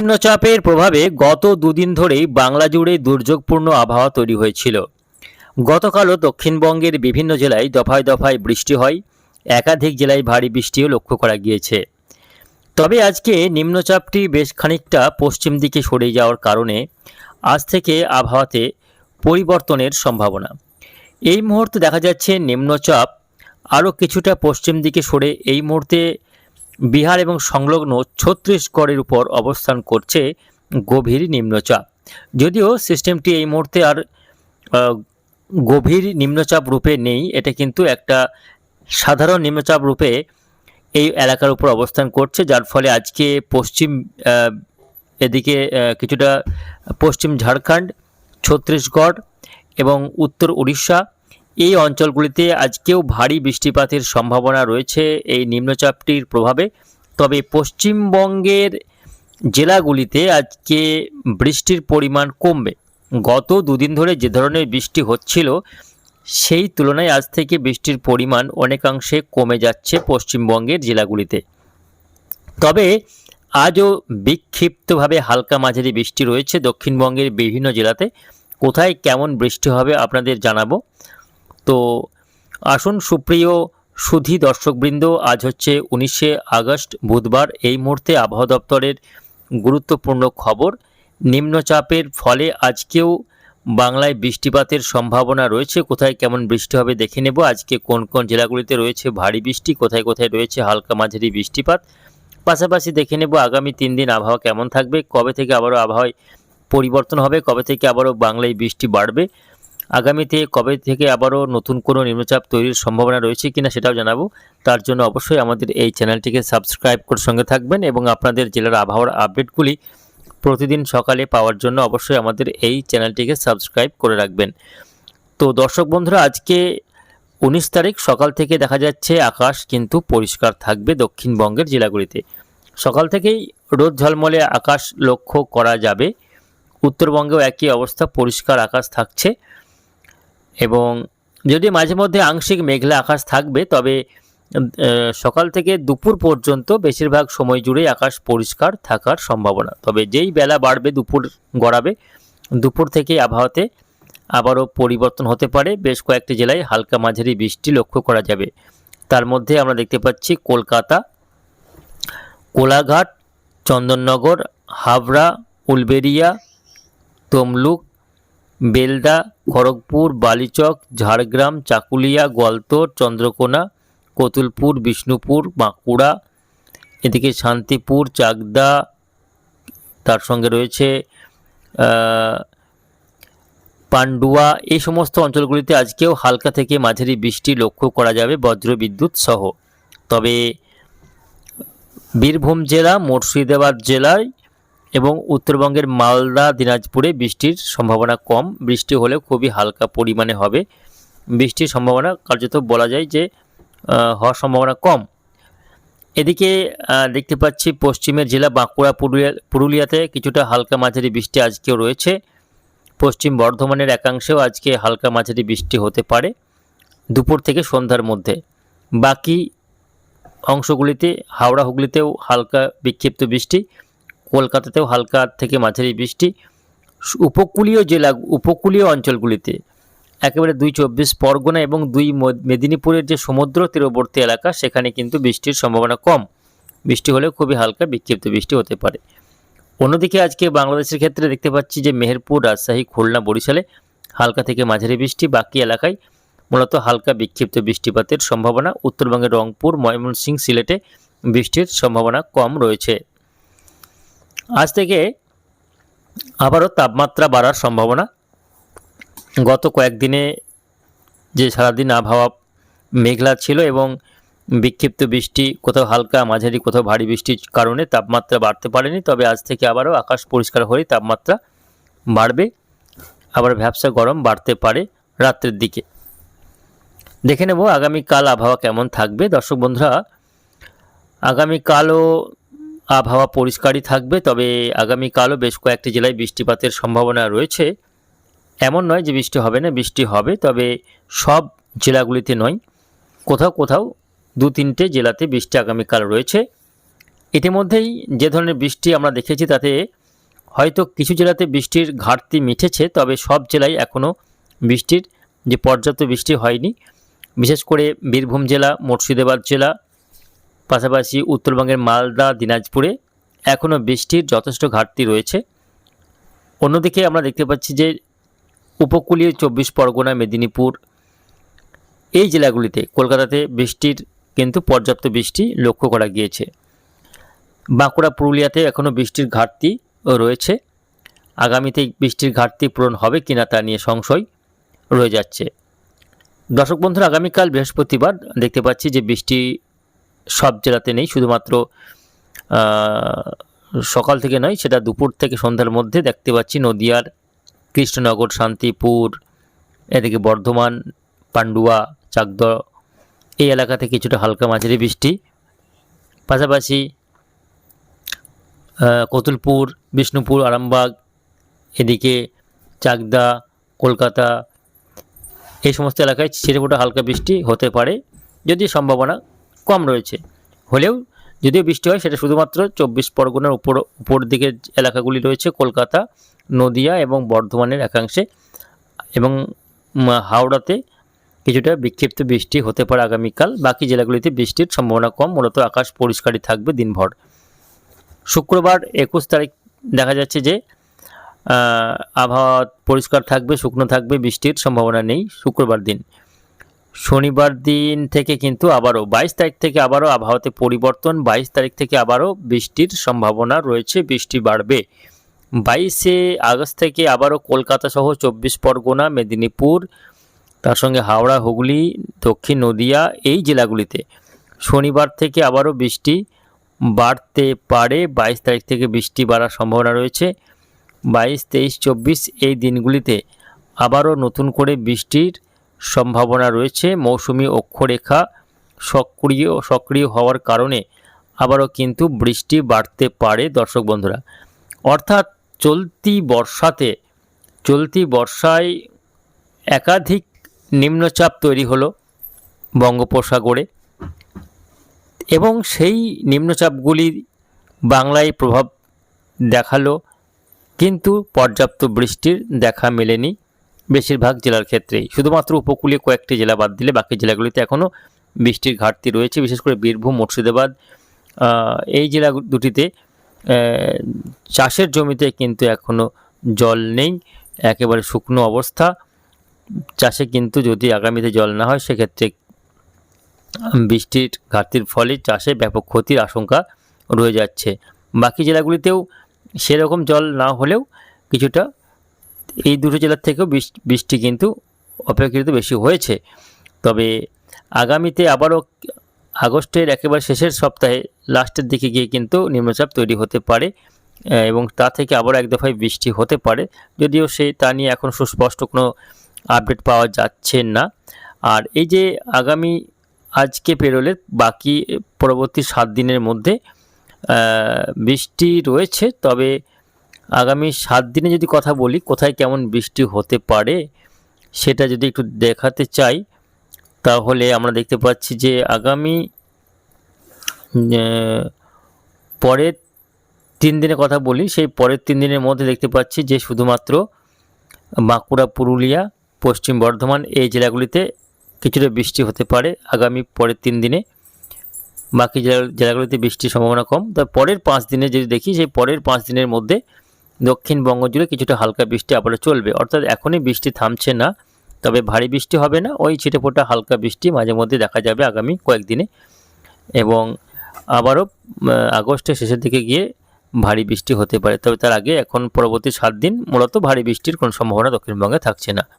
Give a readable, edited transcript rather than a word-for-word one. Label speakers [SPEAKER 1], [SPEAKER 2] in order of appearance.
[SPEAKER 1] নিম্নচাপের প্রভাবে গত দুদিন ধরেই বাংলা জুড়ে দুর্যোগপূর্ণ আবহাওয়া তৈরি হয়েছিল। গতকালও দক্ষিণবঙ্গের বিভিন্ন জেলায় দফায় দফায় বৃষ্টি হয়, একাধিক জেলায় ভারী বৃষ্টিও লক্ষ্য করা গিয়েছে। তবে আজকে নিম্নচাপটি বেশ খানিকটা পশ্চিম দিকে সরে যাওয়ার কারণে আজ থেকে আবহাওয়াতে পরিবর্তনের সম্ভাবনা। এই মুহূর্তে দেখা যাচ্ছে নিম্নচাপ আরও কিছুটা পশ্চিম দিকে সরে এই মুহূর্তে বিহার এবং সংলগ্ন ছত্তিশগড়ের উপর অবস্থান করছে গভীর নিম্নচাপ। যদিও সিস্টেমটি এই মুহূর্তে আর গভীর নিম্নচাপ রূপে নেই, এটা কিন্তু একটা সাধারণ নিম্নচাপ রূপে এই এলাকার উপর অবস্থান করছে, যার ফলে আজকে পশ্চিম এদিকে কিছুটা পশ্চিম ঝাড়খণ্ড, ছত্তিশগড় এবং উত্তর উড়িষ্যা এই অঞ্চলগুলিতে আজকেও ভারী বৃষ্টিপাতের সম্ভাবনা রয়েছে এই নিম্নচাপটির প্রভাবে। তবে পশ্চিমবঙ্গের জেলাগুলিতে আজকে বৃষ্টির পরিমাণ কমবে। গত দুদিন ধরে যে ধরনের বৃষ্টি হচ্ছিল সেই তুলনায় আজ থেকে বৃষ্টির পরিমাণ অনেকাংশে কমে যাচ্ছে পশ্চিমবঙ্গের জেলাগুলিতে। তবে আজও বিক্ষিপ্তভাবে হালকা মাঝারি বৃষ্টি রয়েছে দক্ষিণবঙ্গের বিভিন্ন জেলাতে। কোথায় কেমন বৃষ্টি হবে আপনাদের জানাবো। তো আসুন সুপ্রিয় সুধী দর্শকবৃন্দ, আজ হচ্ছে 19শে আগস্ট বুধবার। এই মুহূর্তে আবহাওয়া দপ্তরের গুরুত্বপূর্ণ খবর, নিম্নচাপের ফলে আজকেও বাংলায় বৃষ্টিপাতের সম্ভাবনা রয়েছে। কোথায় কেমন বৃষ্টি হবে দেখে নেব। আজকে কোন কোন জেলাগুলিতে রয়েছে ভারী বৃষ্টি, কোথায় কোথায় রয়েছে হালকা মাঝারি বৃষ্টিপাত। পাশাপাশি দেখে নেব আগামী 3 দিন আবহাওয়া কেমন থাকবে, কবে থেকে আবারও আবহাওয়ায় পরিবর্তন হবে, কবে থেকে আবারও বাংলায় বৃষ্টি বাড়বে, আগামীতে কবে থেকে আবারও নতুন কোনো নিম্নচাপ তৈরির সম্ভাবনা রয়েছে কিনা সেটাও জানাবো। তার জন্য অবশ্যই আমাদের এই চ্যানেলটিকে সাবস্ক্রাইব করে সঙ্গে থাকবেন এবং আপনাদের জেলার আবহাওয়ার আপডেটগুলি প্রতিদিন সকালে পাওয়ার জন্য অবশ্যই আমাদের এই চ্যানেলটিকে সাবস্ক্রাইব করে রাখবেন। তো দর্শক বন্ধুরা, আজকে 19 তারিখ সকাল থেকে দেখা যাচ্ছে আকাশ কিন্তু পরিষ্কার থাকবে দক্ষিণবঙ্গের জেলাগুলিতে। সকাল থেকেই রোদ ঝলমলে আকাশ লক্ষ্য করা যাবে। উত্তরবঙ্গেও একই অবস্থা, পরিষ্কার আকাশ থাকছে এবং যদি মাঝে মধ্যে আংশিক মেঘলা আকাশ থাকবে, তবে সকাল থেকে দুপুর পর্যন্ত বেশিরভাগ সময় জুড়েই আকাশ পরিষ্কার থাকার সম্ভাবনা। তবে যেই বেলা বাড়বে, দুপুর গড়াবে, দুপুর থেকে আবহাওয়াতে আবারও পরিবর্তন হতে পারে। বেশ কয়েকটি জেলায় হালকা মাঝারি বৃষ্টি লক্ষ্য করা যাবে। তার মধ্যে আমরা দেখতে পাচ্ছি কলকাতা, কোলাঘাট, চন্দননগর, হাবড়া, উলবেড়িয়া, তমলুক, বেলদা, খড়গপুর, বালিচক, ঝাড়গ্রাম, চাকুলিয়া, গোয়ালতোড়, চন্দ্রকোনা, কতুলপুর, বিষ্ণুপুর, বাঁকুড়া, এদিকে শান্তিপুর, চাকদা, তার সঙ্গে রয়েছে পান্ডুয়া, এই সমস্ত অঞ্চলগুলিতে আজকেও হালকা থেকে মাঝারি বৃষ্টি লক্ষ্য করা যাবে বজ্রবিদ্যুৎ সহ। তবে বীরভূম জেলা, মুর্শিদাবাদ জেলায় এবং উত্তরবঙ্গের মালদা, দিনাজপুরে বৃষ্টির সম্ভাবনা কম। বৃষ্টি হলেও খুবই হালকা পরিমাণে হবে। বৃষ্টির সম্ভাবনা কার্যত বলা যায় যে হওয়ার সম্ভাবনা কম। এদিকে দেখতে পাচ্ছি পশ্চিমের জেলা বাঁকুড়া, পুরুলিয়াতে কিছুটা হালকা মাঝারি বৃষ্টি আজকেও রয়েছে। পশ্চিম বর্ধমানের একাংশেও আজকে হালকা মাঝারি বৃষ্টি হতে পারে দুপুর থেকে সন্ধ্যার মধ্যে। বাকি অংশগুলিতে হাওড়া, হুগলিতেও হালকা বিক্ষিপ্ত বৃষ্টি, কলকাতাতেও হালকা থেকে মাঝারি বৃষ্টি। উপকূলীয় অঞ্চলগুলিতে একেবারে 24 পরগনা এবং 2 মেদিনীপুরের যে সমুদ্র তীরবর্তী এলাকা, সেখানে কিন্তু বৃষ্টির সম্ভাবনা কম। বৃষ্টি হলেও খুবই হালকা বিক্ষিপ্ত বৃষ্টি হতে পারে। অন্যদিকে আজকে বাংলাদেশের ক্ষেত্রে দেখতে পাচ্ছি যে মেহেরপুর, রাজশাহী, খুলনা, বরিশালে হালকা থেকে মাঝারি বৃষ্টি। বাকি এলাকায় মূলত হালকা বিক্ষিপ্ত বৃষ্টিপাতের সম্ভাবনা। উত্তরবঙ্গের রংপুর, ময়মনসিংহ, সিলেটে বৃষ্টির সম্ভাবনা কম রয়েছে। আজ থেকে আবারও তাপমাত্রা বাড়ার সম্ভাবনা। গত কয়েকদিনে যে সারাদিন আবহাওয়া মেঘলা ছিল এবং বিক্ষিপ্ত বৃষ্টি, কোথাও হালকা মাঝারি কোথাও ভারী বৃষ্টির কারণে তাপমাত্রা বাড়তে পারেনি। তবে আজ থেকে আবারও আকাশ পরিষ্কার হলেই তাপমাত্রা বাড়বে। আবার ভ্যাপসা গরম বাড়তে পারে রাত্রের দিকে। দেখে নেব আগামীকাল আবহাওয়া কেমন থাকবে। দর্শক বন্ধুরা, আগামীকালও আবহাওয়া পরিষ্কারই থাকবে। তবে আগামীকালও বেশ কয়েকটি জেলায় বৃষ্টিপাতের সম্ভাবনা রয়েছে। এমন নয় যে বৃষ্টি হবে না, বৃষ্টি হবে, তবে সব জেলাগুলিতে নয়। কোথাও কোথাও 2-3টে জেলাতে বৃষ্টি আগামীকাল রয়েছে। ইতিমধ্যেই যে ধরনের বৃষ্টি আমরা দেখেছি তাতে হয়তো কিছু জেলাতে বৃষ্টির ঘাটতি মিটেছে, তবে সব জেলায় এখনও বৃষ্টির যে পর্যাপ্ত বৃষ্টি হয়নি। বিশেষ করে বীরভূম জেলা, মুর্শিদাবাদ জেলা, পাশাপাশি উত্তরবঙ্গের মালদা, দিনাজপুরে এখনও বৃষ্টির যথেষ্ট ঘাটতি রয়েছে। অন্যদিকে আমরা দেখতে পাচ্ছি যে উপকূলীয় 24 পরগনা, মেদিনীপুর এই জেলাগুলিতে, কলকাতাতে বৃষ্টির কিন্তু পর্যাপ্ত বৃষ্টি লক্ষ্য করা গিয়েছে। বাঁকুড়া, পুরুলিয়াতে এখনও বৃষ্টির ঘাটতি রয়েছে। আগামীতে বৃষ্টির ঘাটতি পূরণ হবে কিনা তা নিয়ে সংশয় রয়ে যাচ্ছে। দর্শক বন্ধুরা, আগামীকাল বৃহস্পতিবার দেখতে পাচ্ছি যে বৃষ্টি সব জেলাতে নেই, শুধুমাত্র সকাল থেকে নয়, সেটা দুপুর থেকে সন্ধ্যার মধ্যে দেখতে পাচ্ছি নদিয়ার কৃষ্ণনগর, শান্তিপুর, এদিকে বর্ধমান, পান্ডুয়া, চাকদহ এই এলাকাতে কিছুটা হালকা মাঝারি বৃষ্টি। পাশাপাশি কতুলপুর, বিষ্ণুপুর, আরামবাগ, এদিকে চাকদা, কলকাতা এই সমস্ত এলাকায় ছিটেফোঁটা হালকা বৃষ্টি হতে পারে, যদিও সম্ভাবনা কম রয়েছে। হলেও যদিও বৃষ্টি হয়, সেটা শুধুমাত্র 24 পরগনার উপর দিকের এলাকাগুলি রয়েছে, কলকাতা, নদিয়া এবং বর্ধমানের একাংশে, এবং হাওড়াতে কিছুটা বিক্ষিপ্ত বৃষ্টি হতে পারে আগামীকাল। বাকি জেলাগুলিতে বৃষ্টির সম্ভাবনা কম, মূলত আকাশ পরিষ্কারই থাকবে দিনভর। শুক্রবার 21 তারিখ দেখা যাচ্ছে যে আবহাওয়া পরিষ্কার থাকবে, শুকনো থাকবে, বৃষ্টির সম্ভাবনা নেই শুক্রবার দিন। শনিবার দিন থেকে কিন্তু আবারও 22 তারিখ থেকে আবারও আবহাওয়াতে পরিবর্তন। 22 তারিখ থেকে আবারও বৃষ্টির সম্ভাবনা রয়েছে, বৃষ্টি বাড়বে। 22শে আগস্ট থেকে আবারও কলকাতা সহ 24 পরগনা, মেদিনীপুর, তার সঙ্গে হাওড়া, হুগলি, দক্ষিণ নদিয়া এই জেলাগুলিতে শনিবার থেকে আবারও বৃষ্টি বাড়তে পারে। 22 তারিখ থেকে বৃষ্টি বাড়ার সম্ভাবনা রয়েছে। 22, 23, 24 এই দিনগুলিতে আবারও নতুন করে বৃষ্টির সম্ভাবনা রয়েছে। মৌসুমি অক্ষরেখা সক্রিয় হওয়ার কারণে আবারও কিন্তু বৃষ্টি বাড়তে পারে দর্শক বন্ধুরা। অর্থাৎ চলতি বর্ষায় একাধিক নিম্নচাপ তৈরি হলো বঙ্গোপসাগরে, এবং সেই নিম্নচাপগুলি বাংলায় প্রভাব দেখালো, কিন্তু পর্যাপ্ত বৃষ্টির দেখা মেলেনি বেশিরভাগ জেলার ক্ষেত্রেই। শুধুমাত্র উপকূলীয় কয়েকটি জেলা বাদ দিলে বাকি জেলাগুলিতে এখনও বৃষ্টির ঘাটতি রয়েছে। বিশেষ করে বীরভূম, মুর্শিদাবাদ এই জেলা দুটিতে চাষের জমিতে কিন্তু এখনও জল নেই, একেবারে শুকনো অবস্থা। চাষে কিন্তু যদি আগামীতে জল না হয়, সেক্ষেত্রে বৃষ্টির ঘাটতির ফলে চাষে ব্যাপক ক্ষতির আশঙ্কা রয়ে যাচ্ছে। বাকি জেলাগুলিতেও সেরকম জল না হলেও কিছুটা এই দুটো জেলার থেকেও বৃষ্টি কিন্তু অপেক্ষাকৃত বেশি হয়েছে। তবে আগামীতে আবারও আগস্টের একেবারে শেষের সপ্তাহে লাস্টের দিকে গিয়ে কিন্তু নিম্নচাপ তৈরি হতে পারে, এবং তা থেকে আবারও এক দফায় বৃষ্টি হতে পারে, যদিও তা নিয়ে এখন সুস্পষ্ট কোনো আপডেট পাওয়া যাচ্ছে না। আর এই যে আজকে পেরোলে বাকি পরবর্তী 7 দিনের মধ্যে বৃষ্টি রয়েছে। তবে আগামী 7 দিনে যদি কথা বলি, কোথায় কেমন বৃষ্টি হতে পারে সেটা যদি একটু দেখাতে চাই, তাহলে আমরা দেখতে পাচ্ছি যে আগামী পরের 3 দিনের কথা বলি, সেই পরের 3 দিনের মধ্যে দেখতে পাচ্ছি যে শুধুমাত্র বাঁকুড়া, পুরুলিয়া, পশ্চিম বর্ধমান এই জেলাগুলিতে কিছুটা বৃষ্টি হতে পারে আগামী পরের 3 দিনে। বাকি জেলাগুলিতে বৃষ্টির সম্ভাবনা কম। তবে পরের 5 দিনে যদি দেখি, সেই পরের 5 দিনের মধ্যে দক্ষিণবঙ্গ জুড়ে কিছুটা হালকা বৃষ্টি আবারও চলবে। অর্থাৎ এখনই বৃষ্টি থামছে না, তবে ভারী বৃষ্টি হবে না, ওই ছিটেফোঁটা হালকা বৃষ্টি মাঝে মধ্যে দেখা যাবে আগামী কয়েকদিনে, এবং আবারও আগস্টের শেষের দিকে গিয়ে ভারী বৃষ্টি হতে পারে। তবে তার আগে এখন পরবর্তী 7 দিন মূলত ভারী বৃষ্টির কোনো সম্ভাবনা দক্ষিণবঙ্গে থাকছে না।